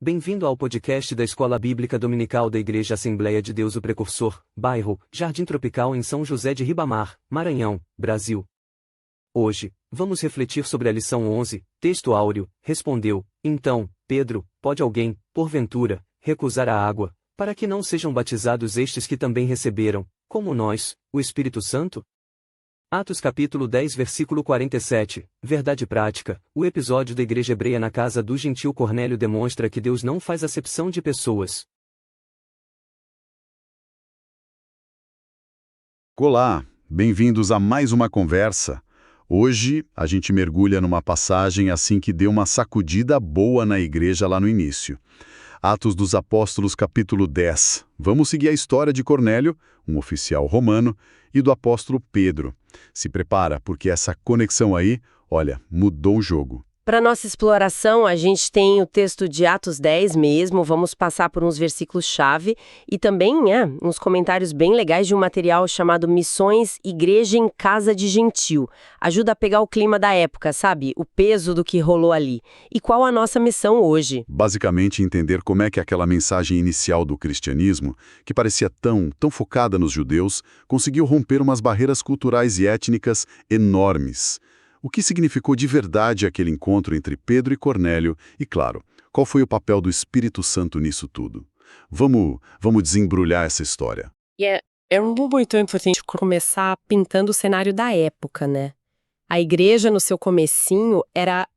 Bem-vindo ao podcast da Escola Bíblica Dominical da Igreja Assembleia de Deus o Precursor, bairro Jardim Tropical em São José de Ribamar, Maranhão, Brasil. Hoje, vamos refletir sobre a lição 11, texto áureo. Respondeu, então, Pedro, pode alguém, porventura, recusar a água, para que não sejam batizados estes que também receberam, como nós, o Espírito Santo? Atos capítulo 10 versículo 47, verdade prática, o episódio da igreja hebreia na casa do gentil Cornélio demonstra que Deus não faz acepção de pessoas. Olá, bem-vindos a mais uma conversa. Hoje a gente mergulha numa passagem assim que deu uma sacudida boa na igreja lá no início. Atos dos Apóstolos capítulo 10. Vamos seguir a história de Cornélio, um oficial romano, e do apóstolo Pedro. Se prepara, porque essa conexão aí, olha, mudou o jogo. Para nossa exploração, a gente tem o texto de Atos 10 mesmo, vamos passar por uns versículos-chave e também uns comentários bem legais de um material chamado Missões Igreja em Casa de Gentil. Ajuda a pegar o clima da época, sabe? O peso do que rolou ali. E qual a nossa missão hoje? Basicamente, entender como é que aquela mensagem inicial do cristianismo, que parecia tão focada nos judeus, conseguiu romper umas barreiras culturais e étnicas enormes. O que significou de verdade aquele encontro entre Pedro e Cornélio e, claro, qual foi o papel do Espírito Santo nisso tudo? Vamos desembrulhar essa história. É muito importante começar pintando o cenário da época, né? A igreja, no seu comecinho, era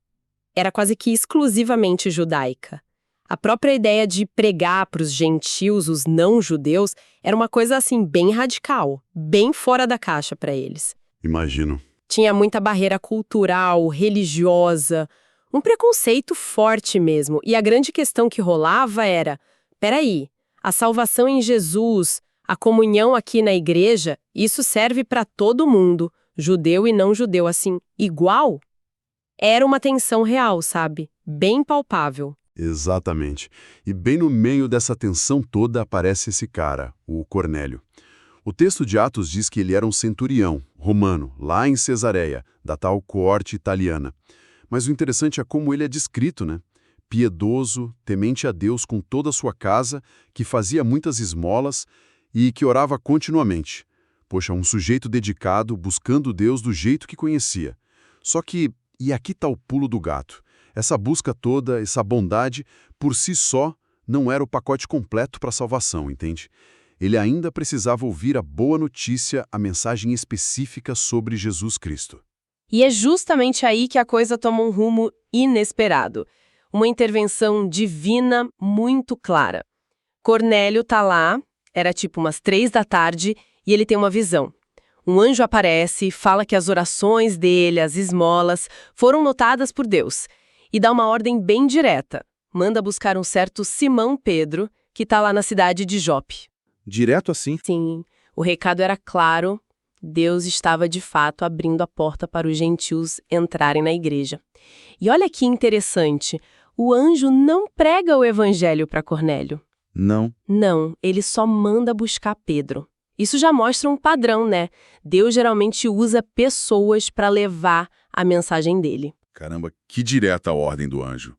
quase que exclusivamente judaica. A própria ideia de pregar para os gentios, os não-judeus, era uma coisa assim bem radical, bem fora da caixa para eles. Imagino. Tinha muita barreira cultural, religiosa, um preconceito forte mesmo. E a grande questão que rolava era, peraí, a salvação em Jesus, a comunhão aqui na igreja, isso serve para todo mundo, judeu e não judeu, assim, igual? Era uma tensão real, sabe? Bem palpável. Exatamente. E bem no meio dessa tensão toda aparece esse cara, o Cornélio. O texto de Atos diz que ele era um centurião, romano, lá em Cesareia, da tal coorte italiana. Mas o interessante é como ele é descrito, né? Piedoso, temente a Deus com toda a sua casa, que fazia muitas esmolas e que orava continuamente. Poxa, um sujeito dedicado, buscando Deus do jeito que conhecia. Só que, e aqui está o pulo do gato, essa busca toda, essa bondade, por si só, não era o pacote completo para a salvação, entende? Ele ainda precisava ouvir a boa notícia, a mensagem específica sobre Jesus Cristo. E é justamente aí que a coisa toma um rumo inesperado. Uma intervenção divina muito clara. Cornélio tá lá, era tipo umas 3 da tarde, e ele tem uma visão. Um anjo aparece, fala que as orações dele, as esmolas, foram notadas por Deus. E dá uma ordem bem direta. Manda buscar um certo Simão Pedro, que tá lá na cidade de Jope. Direto assim? Sim, o recado era claro, Deus estava de fato abrindo a porta para os gentios entrarem na igreja. E olha que interessante, o anjo não prega o evangelho para Cornélio. Não. Não, ele só manda buscar Pedro. Isso já mostra um padrão, né? Deus geralmente usa pessoas para levar a mensagem dele. Caramba, que direta a ordem do anjo.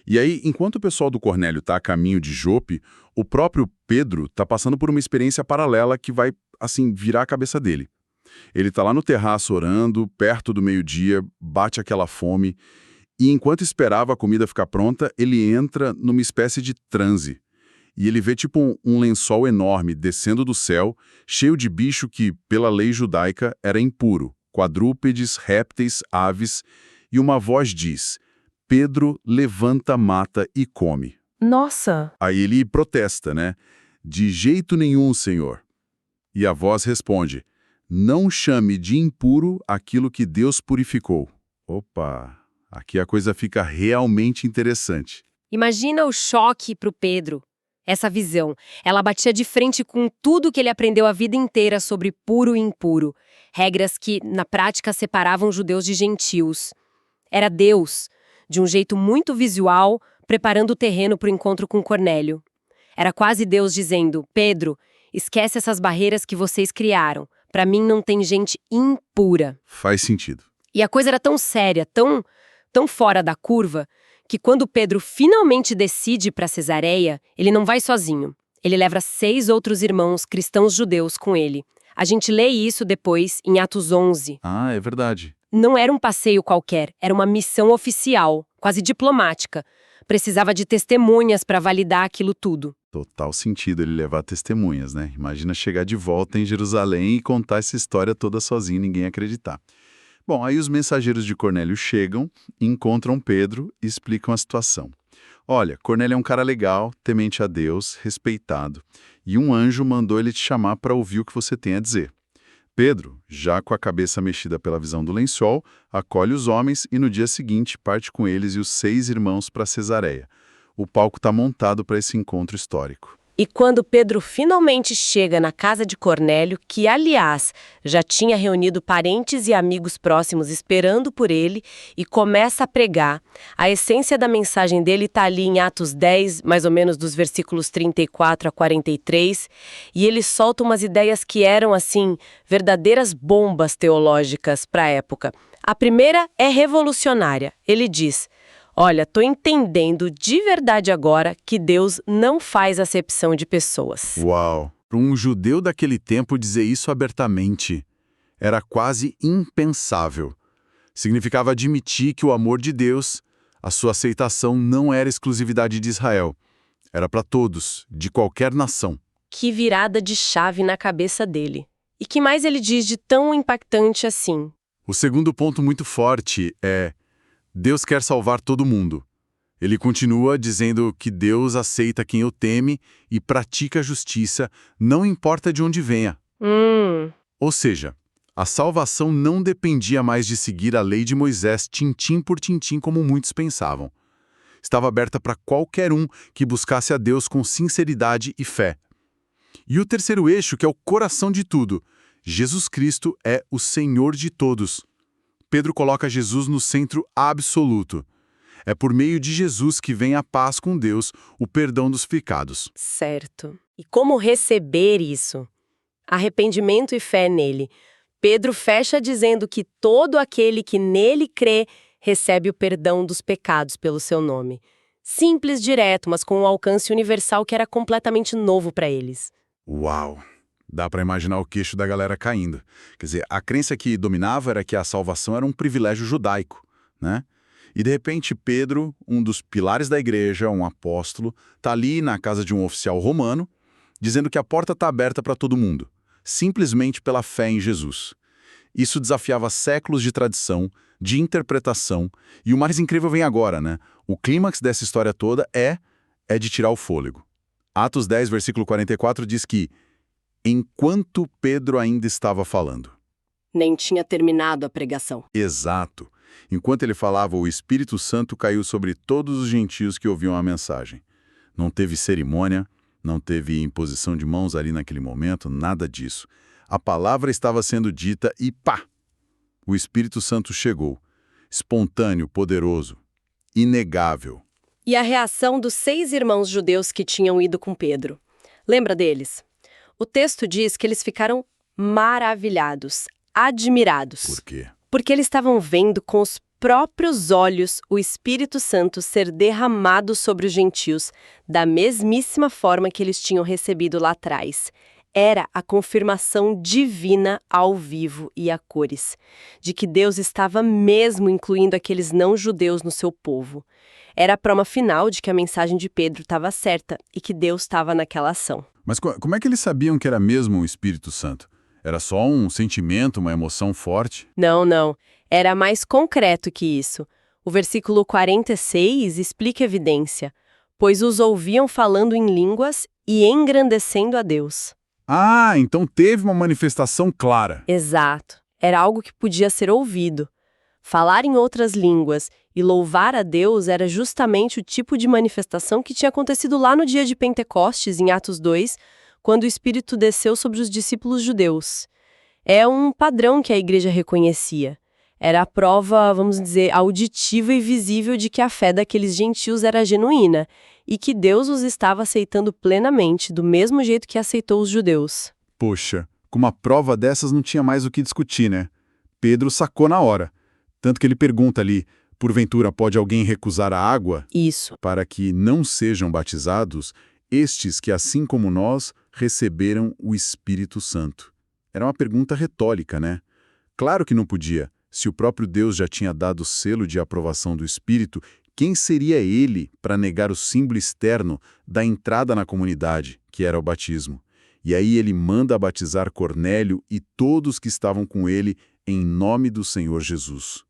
E aí, enquanto o pessoal do Cornélio está a caminho de Jope, o próprio Pedro está passando por uma experiência paralela que vai, assim, virar a cabeça dele. Ele está lá no terraço orando, perto do meio-dia, bate aquela fome, e enquanto esperava a comida ficar pronta, ele entra numa espécie de transe. E ele vê tipo um lençol enorme descendo do céu, cheio de bicho que, pela lei judaica, era impuro, quadrúpedes, répteis, aves, e uma voz diz: Pedro, levanta, mata e come. Nossa! Aí ele protesta, né? De jeito nenhum, Senhor. E a voz responde: não chame de impuro aquilo que Deus purificou. Opa, aqui a coisa fica realmente interessante. Imagina o choque para o Pedro. Essa visão, ela batia de frente com tudo que ele aprendeu a vida inteira sobre puro e impuro. Regras que, na prática, separavam judeus de gentios. Era Deus, de um jeito muito visual, preparando o terreno para o encontro com Cornélio. Era quase Deus dizendo: Pedro, esquece essas barreiras que vocês criaram. Para mim não tem gente impura. Faz sentido. E a coisa era tão séria, tão fora da curva, que quando Pedro finalmente decide ir para Cesareia, ele não vai sozinho. Ele leva 6 outros irmãos cristãos judeus com ele. A gente lê isso depois em Atos 11. Ah, é verdade. Não era um passeio qualquer, era uma missão oficial, quase diplomática. Precisava de testemunhas para validar aquilo tudo. Total sentido ele levar testemunhas, né? Imagina chegar de volta em Jerusalém e contar essa história toda sozinho e ninguém acreditar. Bom, aí os mensageiros de Cornélio chegam, encontram Pedro e explicam a situação. Olha, Cornélio é um cara legal, temente a Deus, respeitado, e um anjo mandou ele te chamar para ouvir o que você tem a dizer. Pedro, já com a cabeça mexida pela visão do lençol, acolhe os homens e no dia seguinte parte com eles e os 6 irmãos para Cesareia. O palco está montado para esse encontro histórico. E quando Pedro finalmente chega na casa de Cornélio, que, aliás, já tinha reunido parentes e amigos próximos esperando por ele, e começa a pregar, a essência da mensagem dele está ali em Atos 10, mais ou menos dos versículos 34 a 43, e ele solta umas ideias que eram, assim, verdadeiras bombas teológicas para a época. A primeira é revolucionária. Ele diz: olha, tô entendendo de verdade agora que Deus não faz acepção de pessoas. Uau! Para um judeu daquele tempo dizer isso abertamente era quase impensável. Significava admitir que o amor de Deus, a sua aceitação não era exclusividade de Israel. Era para todos, de qualquer nação. Que virada de chave na cabeça dele. E que mais ele diz de tão impactante assim? O segundo ponto muito forte é: Deus quer salvar todo mundo. Ele continua dizendo que Deus aceita quem o teme e pratica a justiça, não importa de onde venha. Ou seja, a salvação não dependia mais de seguir a lei de Moisés tintim por tintim como muitos pensavam. Estava aberta para qualquer um que buscasse a Deus com sinceridade e fé. E o terceiro eixo, que é o coração de tudo: Jesus Cristo é o Senhor de todos. Pedro coloca Jesus no centro absoluto. É por meio de Jesus que vem a paz com Deus, o perdão dos pecados. Certo. E como receber isso? Arrependimento e fé nele. Pedro fecha dizendo que todo aquele que nele crê recebe o perdão dos pecados pelo seu nome. Simples, direto, mas com um alcance universal que era completamente novo para eles. Uau! Dá para imaginar o queixo da galera caindo. Quer dizer, a crença que dominava era que a salvação era um privilégio judaico, né? E de repente Pedro, um dos pilares da igreja, um apóstolo, está ali na casa de um oficial romano, dizendo que a porta está aberta para todo mundo, simplesmente pela fé em Jesus. Isso desafiava séculos de tradição, de interpretação, e o mais incrível vem agora, né? O clímax dessa história toda é de tirar o fôlego. Atos 10, versículo 44 diz que enquanto Pedro ainda estava falando. Nem tinha terminado a pregação. Exato. Enquanto ele falava, o Espírito Santo caiu sobre todos os gentios que ouviam a mensagem. Não teve cerimônia, não teve imposição de mãos ali naquele momento, nada disso. A palavra estava sendo dita e pá! O Espírito Santo chegou. Espontâneo, poderoso, inegável. E a reação dos 6 irmãos judeus que tinham ido com Pedro? Lembra deles? O texto diz que eles ficaram maravilhados, admirados. Por quê? Porque eles estavam vendo com os próprios olhos o Espírito Santo ser derramado sobre os gentios, da mesmíssima forma que eles tinham recebido lá atrás. Era a confirmação divina ao vivo e a cores, de que Deus estava mesmo incluindo aqueles não-judeus no seu povo. Era a prova final de que a mensagem de Pedro estava certa e que Deus estava naquela ação. Mas como é que eles sabiam que era mesmo o Espírito Santo? Era só um sentimento, uma emoção forte? Não. Era mais concreto que isso. O versículo 46 explica a evidência, pois os ouviam falando em línguas e engrandecendo a Deus. Ah, então teve uma manifestação clara. Exato. Era algo que podia ser ouvido. Falar em outras línguas e louvar a Deus era justamente o tipo de manifestação que tinha acontecido lá no dia de Pentecostes, em Atos 2, quando o Espírito desceu sobre os discípulos judeus. É um padrão que a igreja reconhecia. Era a prova, vamos dizer, auditiva e visível de que a fé daqueles gentios era genuína e que Deus os estava aceitando plenamente, do mesmo jeito que aceitou os judeus. Poxa, com uma prova dessas não tinha mais o que discutir, né? Pedro sacou na hora. Tanto que ele pergunta ali: porventura pode alguém recusar a água Isso. para que não sejam batizados estes que, assim como nós, receberam o Espírito Santo? Era uma pergunta retórica, né? Claro que não podia. Se o próprio Deus já tinha dado o selo de aprovação do Espírito, quem seria ele para negar o símbolo externo da entrada na comunidade, que era o batismo? E aí ele manda batizar Cornélio e todos que estavam com ele em nome do Senhor Jesus.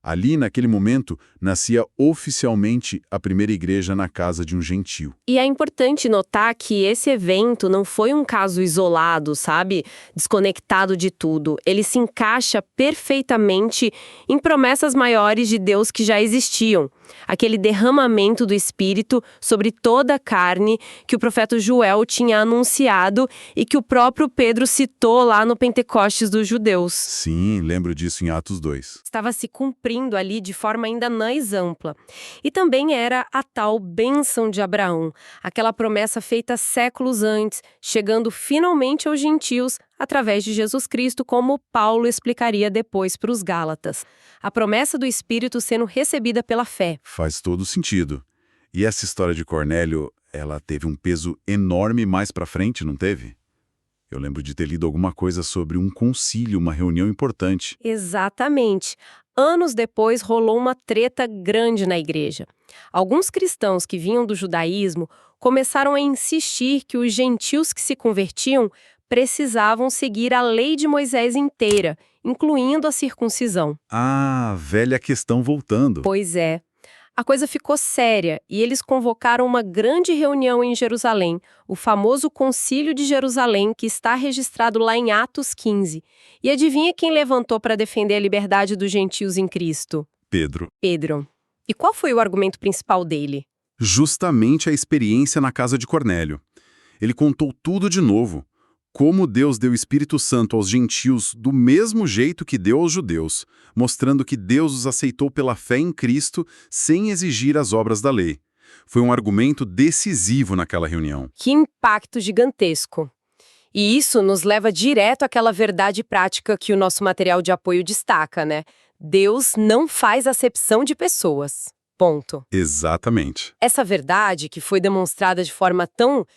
Ali, naquele momento, nascia oficialmente a primeira igreja na casa de um gentio. E é importante notar que esse evento não foi um caso isolado, sabe? Desconectado de tudo. Ele se encaixa perfeitamente em promessas maiores de Deus que já existiam. Aquele derramamento do Espírito sobre toda a carne que o profeta Joel tinha anunciado e que o próprio Pedro citou lá no Pentecostes dos judeus. Sim, lembro disso em Atos 2. Estava se cumprindo ali de forma ainda mais ampla. E também era a tal bênção de Abraão, aquela promessa feita séculos antes, chegando finalmente aos gentios através de Jesus Cristo, como Paulo explicaria depois para os Gálatas. A promessa do Espírito sendo recebida pela fé. Faz todo sentido. E essa história de Cornélio, ela teve um peso enorme mais pra frente, não teve? Eu lembro de ter lido alguma coisa sobre um concílio, uma reunião importante. Exatamente. Anos depois rolou uma treta grande na igreja. Alguns cristãos que vinham do judaísmo começaram a insistir que os gentios que se convertiam precisavam seguir a lei de Moisés inteira, incluindo a circuncisão. Ah, velha questão voltando. Pois é. A coisa ficou séria e eles convocaram uma grande reunião em Jerusalém, o famoso Concílio de Jerusalém, que está registrado lá em Atos 15. E adivinha quem levantou para defender a liberdade dos gentios em Cristo? Pedro. Pedro. E qual foi o argumento principal dele? Justamente a experiência na casa de Cornélio. Ele contou tudo de novo. Como Deus deu o Espírito Santo aos gentios do mesmo jeito que deu aos judeus, mostrando que Deus os aceitou pela fé em Cristo sem exigir as obras da lei. Foi um argumento decisivo naquela reunião. Que impacto gigantesco! E isso nos leva direto àquela verdade prática que o nosso material de apoio destaca, né? Deus não faz acepção de pessoas. Ponto. Exatamente. Essa verdade, que foi demonstrada de forma tão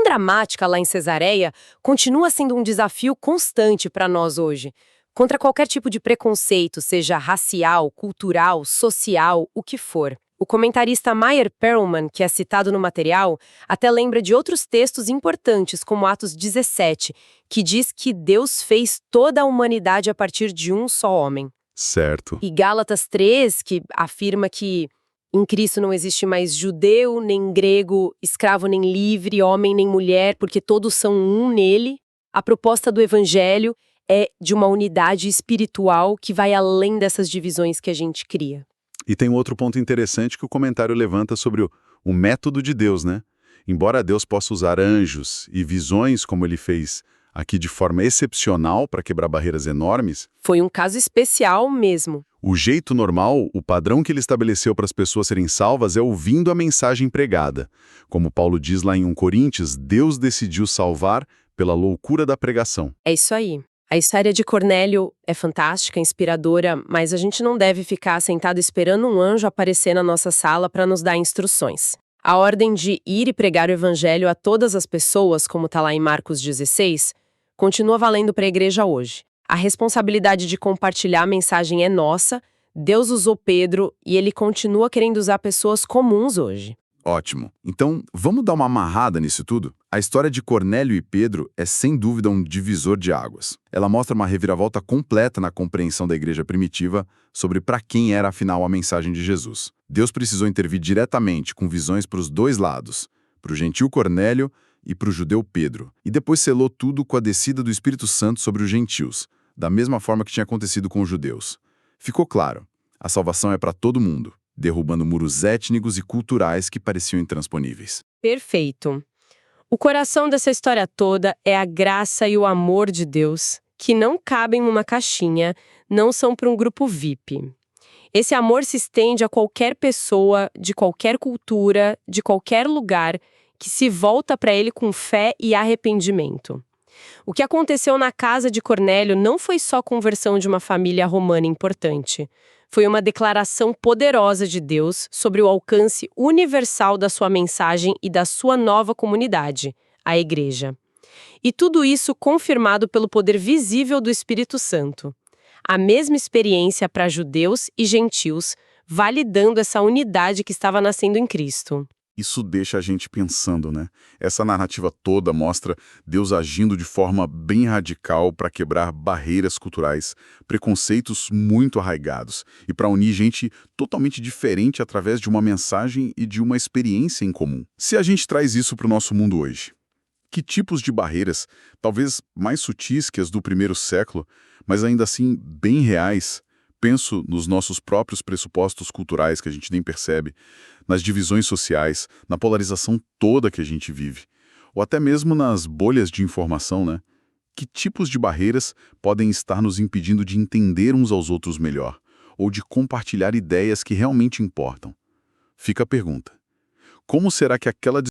dramática lá em Cesareia, continua sendo um desafio constante para nós hoje. Contra qualquer tipo de preconceito, seja racial, cultural, social, o que for. O comentarista Meyer Perlman, que é citado no material, até lembra de outros textos importantes, como Atos 17, que diz que Deus fez toda a humanidade a partir de um só homem. Certo. E Gálatas 3, que afirma que em Cristo não existe mais judeu, nem grego, escravo nem livre, homem nem mulher, porque todos são um nele. A proposta do Evangelho é de uma unidade espiritual que vai além dessas divisões que a gente cria. E tem um outro ponto interessante que o comentário levanta sobre o método de Deus, né? Embora Deus possa usar anjos e visões, como ele fez aqui de forma excepcional para quebrar barreiras enormes, foi um caso especial mesmo. O jeito normal, o padrão que ele estabeleceu para as pessoas serem salvas é ouvindo a mensagem pregada. Como Paulo diz lá em 1 Coríntios, Deus decidiu salvar pela loucura da pregação. É isso aí. A história de Cornélio é fantástica, inspiradora, mas a gente não deve ficar sentado esperando um anjo aparecer na nossa sala para nos dar instruções. A ordem de ir e pregar o evangelho a todas as pessoas, como está lá em Marcos 16, continua valendo para a igreja hoje. A responsabilidade de compartilhar a mensagem é nossa, Deus usou Pedro e ele continua querendo usar pessoas comuns hoje. Ótimo. Então, vamos dar uma amarrada nisso tudo? A história de Cornélio e Pedro é sem dúvida um divisor de águas. Ela mostra uma reviravolta completa na compreensão da igreja primitiva sobre para quem era afinal a mensagem de Jesus. Deus precisou intervir diretamente com visões para os dois lados, para o gentil Cornélio e para o judeu Pedro, e depois selou tudo com a descida do Espírito Santo sobre os gentios, da mesma forma que tinha acontecido com os judeus. Ficou claro, a salvação é para todo mundo, derrubando muros étnicos e culturais que pareciam intransponíveis. Perfeito. O coração dessa história toda é a graça e o amor de Deus, que não cabem numa caixinha, não são para um grupo VIP. Esse amor se estende a qualquer pessoa, de qualquer cultura, de qualquer lugar, que se volta para ele com fé e arrependimento. O que aconteceu na casa de Cornélio não foi só a conversão de uma família romana importante. Foi uma declaração poderosa de Deus sobre o alcance universal da sua mensagem e da sua nova comunidade, a Igreja. E tudo isso confirmado pelo poder visível do Espírito Santo. A mesma experiência para judeus e gentios, validando essa unidade que estava nascendo em Cristo. Isso deixa a gente pensando, né? Essa narrativa toda mostra Deus agindo de forma bem radical para quebrar barreiras culturais, preconceitos muito arraigados e para unir gente totalmente diferente através de uma mensagem e de uma experiência em comum. Se a gente traz isso para o nosso mundo hoje, que tipos de barreiras, talvez mais sutis que as do primeiro século, mas ainda assim bem reais, penso nos nossos próprios pressupostos culturais que a gente nem percebe, nas divisões sociais, na polarização toda que a gente vive, ou até mesmo nas bolhas de informação, né? Que tipos de barreiras podem estar nos impedindo de entender uns aos outros melhor, ou de compartilhar ideias que realmente importam? Fica a pergunta. Como será que aquela